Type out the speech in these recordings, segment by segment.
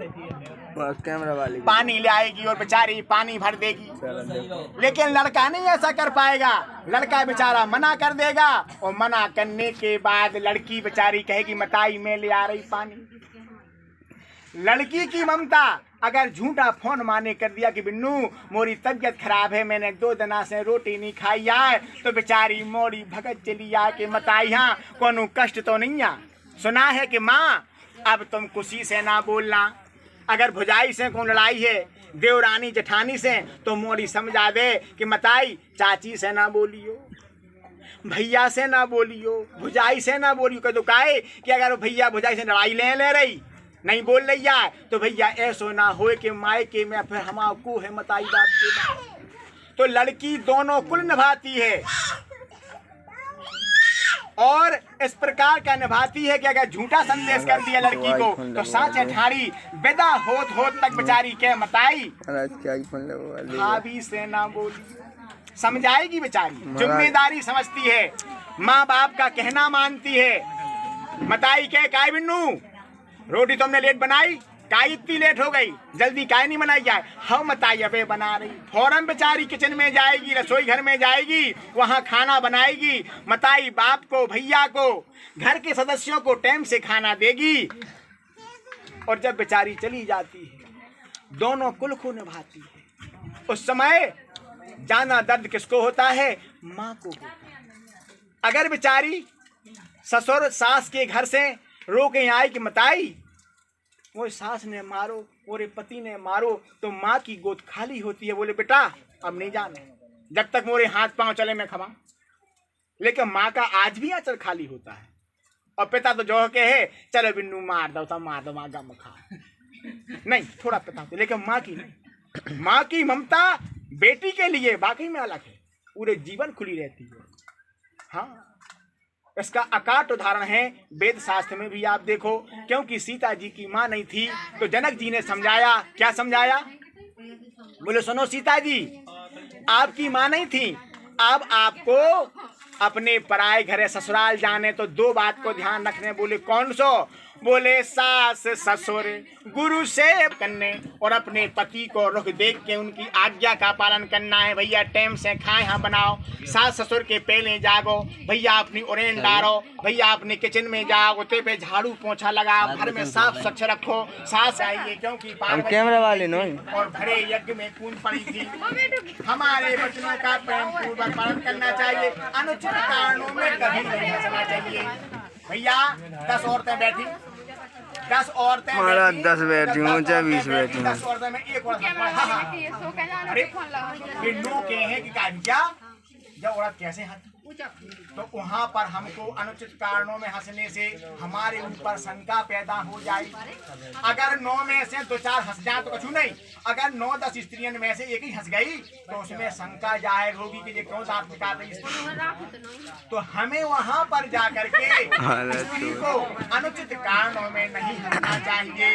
Camera वाली पानी ले आएगी और बेचारी पानी भर देगी, लेकिन लड़का नहीं ऐसा कर पाएगा। लड़का बेचारा मना कर देगा और मना करने के बाद लड़की बेचारी कहेगी मताई मैं ले आ रही पानी। लड़की की ममता अगर झूठा फोन माने कर दिया कि बिन्नू मोरी तबीयत खराब है, मैंने 2 दिना से रोटी नहीं खाई है, तो बेचारी मोरी भगत चली आ के मताई हाँ कोनो कष्ट तो नहीं आ। सुना है कि माँ अब तुम खुशी से ना बोलना, अगर भुजाई से कोई लड़ाई है देवरानी जेठानी से तो मोरी समझा दे कि मताई चाची से ना बोलियो, भैया से ना बोलियो, भुजाई से ना बोलियो। कह दो काहे कि अगर भैया भुजाई से लड़ाई ले रही नहीं बोल रही है तो भैया ऐसो ना होए कि मायके में फिर हमारे है मताई बाप के बाप। तो लड़की दोनों कुल निभाती है और इस प्रकार का निभाती है कि अगर झूठा संदेश कर दिया लड़की को तो साँचे ठाड़ी विदा होत तक बेचारी के मताई भाभी से ना बोली। समझाएगी बेचारी, जिम्मेदारी समझती है, माँ बाप का कहना मानती है। मताई के काय बिन्नू रोटी तुमने लेट बनाई, काय इतनी लेट हो गई, जल्दी काय नहीं बनाई जाए। हम मताई अबे बना रही, फौरन बेचारी किचन में जाएगी, रसोई घर में जाएगी, वहाँ खाना बनाएगी। मताई बाप को भैया को घर के सदस्यों को टाइम से खाना देगी और जब बेचारी चली जाती है दोनों कुल को निभाती है। उस समय जाना दर्द किसको होता है? माँ को होता है। अगर बेचारी ससुर सास के घर से रो के आई कि मताई वो सास ने मारो और पति ने मारो तो माँ की गोद खाली होती है। बोले बेटा अब नहीं जाने, जब तक मोरे हाथ पांव चले मैं खमा। लेकिन माँ का आज भी आंचल खाली होता है और पिता तो जो के है चलो बिन्नू मार दो माँ गम खा नहीं थोड़ा पिता तो, लेकिन माँ की नहीं। माँ की ममता बेटी के लिए वाकई में अलग है, पूरे जीवन खुली रहती है। हाँ, इसका अकाट उदाहरण है वेद शास्त्र में भी आप देखो, क्योंकि सीता जी की माँ नहीं थी तो जनक जी ने समझाया। क्या समझाया? बोले सुनो सीता जी आपकी माँ नहीं थी, अब आपको अपने पराए घरे ससुराल जाने तो 2 बात को ध्यान रखने। बोले कौन सो? बोले सास ससुर गुरु से करने और अपने पति को रुख देख के उनकी आज्ञा का पालन करना है। भैया टाइम से खाए हाँ बनाओ, सास ससुर के पहले जागो, भैया अपनी उड़ेन डालो, भैया अपने किचन में जाओ, उते पे झाड़ू पोछा लगाओ, घर में साफ स्वच्छ रखो। सास आइए क्योंकि कैमरा वाले नो और भरे यज्ञ में कूद पड़ी थी। हमारे वचनों का प्रेम पूर्वक पालन करना चाहिए, अनुचित कारणों में कभी नहीं हंसना चाहिए। भैया 10 औरतें बैठी, 10 औरतें 10 बैठी हूँ चाहे 20 बैठी हूँ, 10 औरतें में एक औरत अरे बिन्नू के हैं कि क्या जब औरत कैसे हंसी तो वहाँ पर हमको अनुचित कारणों में हंसने से हमारे ऊपर शंका पैदा हो जाए। अगर 9 में से 2-4 हंस जाए तो कुछ नहीं, अगर 9-10 स्त्रियों में से एक ही हंस गई तो उसमें शंका जाहिर होगी कि ये क्यों दांत निकाल रही स्त्री। तो हमें वहाँ पर जाकर के स्त्री को अनुचित कारणों में नहीं हंसना चाहिए।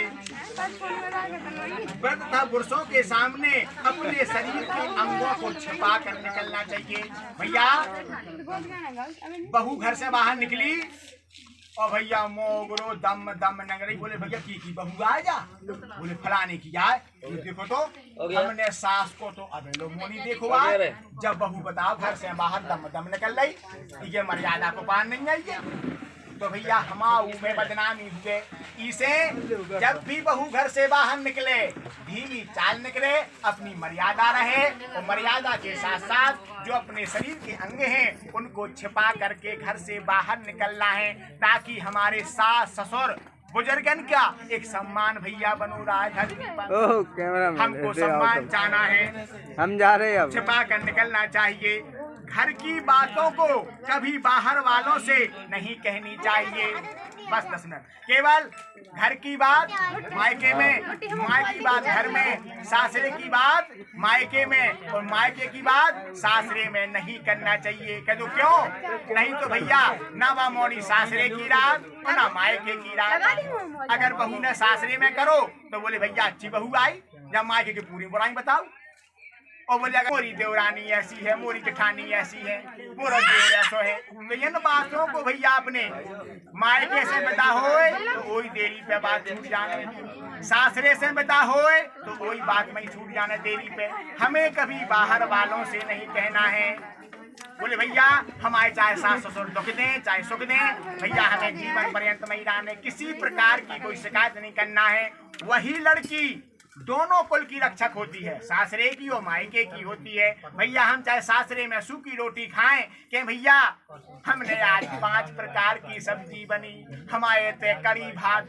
व्रत तथा पुरुषों के सामने अपने शरीर के अंगों को छिपा कर निकलना चाहिए। भैया बहू घर से बाहर निकली और भैया मोगरो दम नंगरी। बोले भैया की बहू आए जा? बोले फलाने की आए। देखो तो हमने सास को तो अब लोग मोनी देखो आए। जब बहू बताओ घर से बाहर दम निकल रही, ये मर्यादा को पार नहीं आई है तो भैया हमाऊ में बदनामी हुए। इसे जब भी बहू घर से बाहर निकले धीमी चाल निकले, अपनी मर्यादा रहे और मर्यादा के साथ साथ जो अपने शरीर के अंग हैं उनको छिपा करके घर से बाहर निकलना है, ताकि हमारे सास ससुर बुजुर्गन का एक सम्मान भैया बनो रहा है धरती पर। हमको सम्मान चाहना है, हम जा रहे हैं। छिपा कर निकलना चाहिए। घर की बातों को कभी बाहर वालों से नहीं कहनी चाहिए। बस 10 मिनट केवल घर की बात मायके में, माँ की बात घर में, सासरे की बात मायके में और मायके की बात सासरे में नहीं करना चाहिए। कह दो क्यों नहीं? तो भैया ना मामोनी सासरे की रात और ना मायके की रात। अगर बहू ने सासरे में करो तो बोले भैया अच्छी बहू आई, जब मायके की पूरी बुराई बताओ और बोले मोरी देवरानी ऐसी है, मोरी जेठानी ऐसी है, मोरा देवर ऐसा है। तो इन बातों को भैया अपने मायके से बता होए तो वही देरी पे बात छूट जाने, सासरे से बता होए तो वही बात में छूट जाने देरी पे। हमें कभी बाहर वालों से नहीं कहना है, बोले भैया हमारे चाहे सास ससुर दुख दें चाहे सुख दें, भैया हमें जीवन पर्यंत में रहने किसी प्रकार की कोई शिकायत नहीं करना है। वही लड़की दोनों कुल की रक्षक होती है, सासरे की और मायके की होती है। भैया हम चाहे सासरे में सूखी रोटी खाएं कि भैया हमने आज 5 प्रकार की सब्जी बनी, हमारे ते कड़ी भात